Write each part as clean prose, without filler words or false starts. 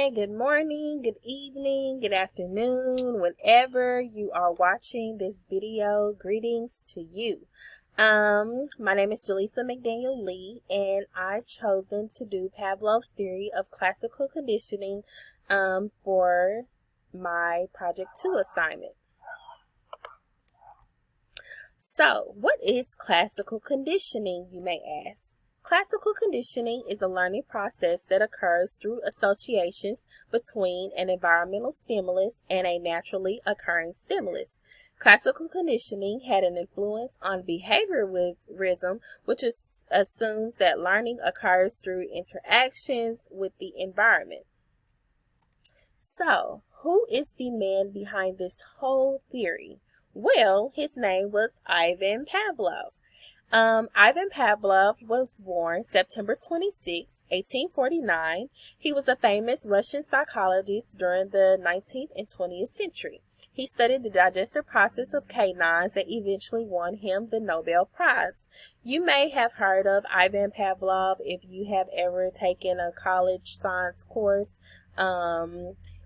day, good morning, good evening, good afternoon, whenever you are watching this video. Greetings to you. My name is McDaniel-Lee, and I've chosen to do Pavlov's theory of classical conditioning for my Project 2 assignment. So, what is classical conditioning, you may ask? Classical conditioning is a learning process that occurs through associations between an environmental stimulus and a naturally occurring stimulus. Classical conditioning had an influence on behaviorism, which assumes that learning occurs through interactions with the environment. So, who is the man behind this whole theory? Well, his name was Ivan Pavlov. Ivan Pavlov was born September 26, 1849. He was a famous Russian psychologist during the 19th and 20th century. He studied the digestive process of canines that eventually won him the Nobel Prize. You may have heard of Ivan Pavlov if you have ever taken a college science course.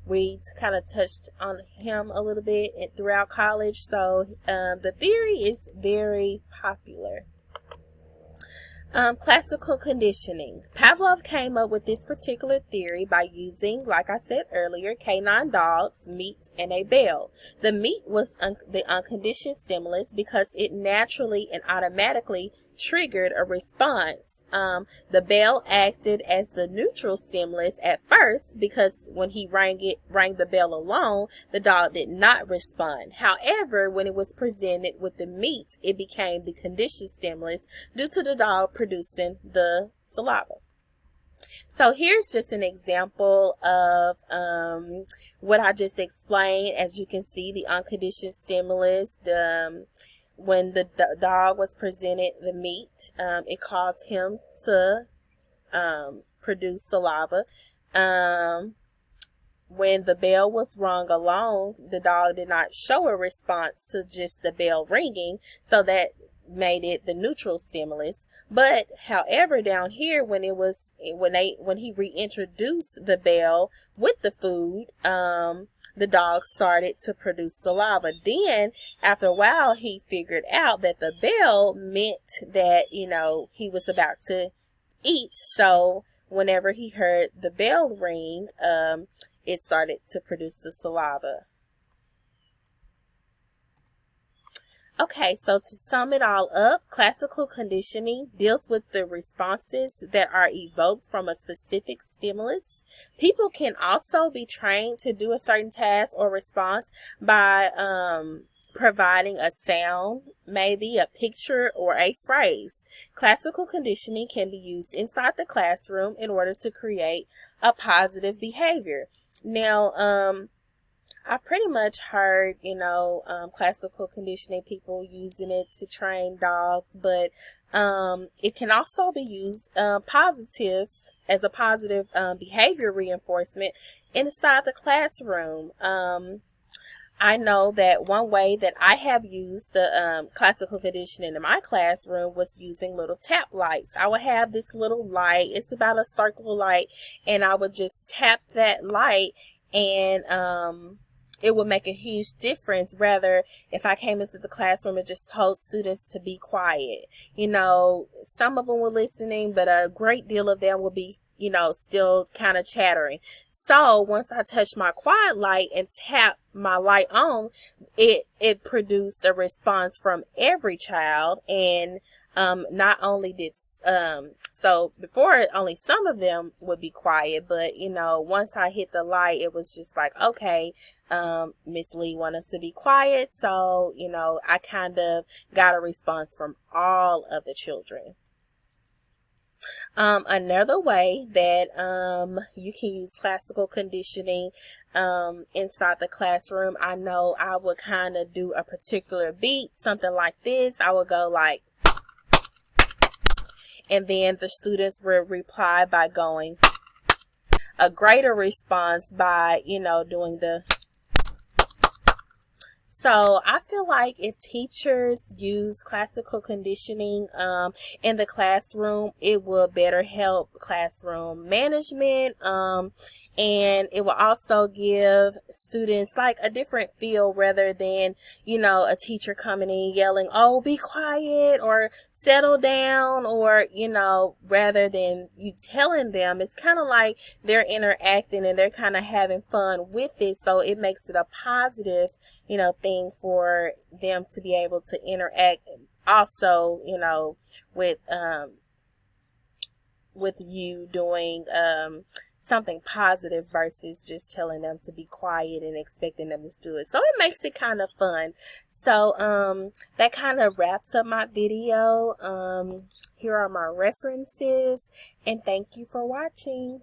We kind of touched on him a little bit throughout college, so the theory is very popular. Classical conditioning. Pavlov came up with this particular theory by using, like I said earlier, canine dogs, meat, and a bell. The meat was the unconditioned stimulus because it naturally and automatically triggered a response. The bell acted as the neutral stimulus at first because when he rang the bell alone, the dog did not respond. However, when it was presented with the meat, it became the conditioned stimulus due to the dog producing the saliva. So here's just an example of what I just explained. As you can see, the unconditioned stimulus, when the dog was presented the meat, it caused him to produce saliva. When the bell was rung alone, the dog did not show a response to just the bell ringing, so that made it the neutral stimulus. But however, down here, when he reintroduced the bell with the food, the dog started to produce saliva. Then after a while, he figured out that the bell meant that he was about to eat. So whenever he heard the bell ring, it started to produce the saliva. Okay, so to sum it all up, classical conditioning deals with the responses that are evoked from a specific stimulus. People can also be trained to do a certain task or response by providing a sound, maybe a picture, or a phrase. Classical conditioning can be used inside the classroom in order to create a positive behavior. Now, I've pretty much heard, classical conditioning, people using it to train dogs, but it can also be used as a positive behavior reinforcement inside the classroom. I know that one way that I have used the classical conditioning in my classroom was using little tap lights. I would have this little light, it's about a circular light, and I would just tap that light, and it would make a huge difference. Rather, if I came into the classroom and just told students to be quiet, some of them were listening, but a great deal of them would be, still kind of chattering. So once I touched my quiet light and tapped my light on, it produced a response from every child. And not only did so before, only some of them would be quiet, but once I hit the light, it was just like, okay, Miss Lee wants us to be quiet. So I kind of got a response from all of the children. Another way that you can use classical conditioning inside the classroom, I know I would kind of do a particular beat, something like this. I would go like, and then the students will reply by going. A greater response by doing the. So I feel like if teachers use classical conditioning in the classroom, it will better help classroom management, and it will also give students like a different feel rather than, a teacher coming in yelling, oh, be quiet or settle down, or, rather than you telling them. It's kind of like they're interacting and they're kind of having fun with it. So it makes it a positive, thing for them to be able to interact also, with you doing something positive versus just telling them to be quiet and expecting them to do it. So it makes it kind of fun. So that kind of wraps up my video. Here are my references, and thank you for watching.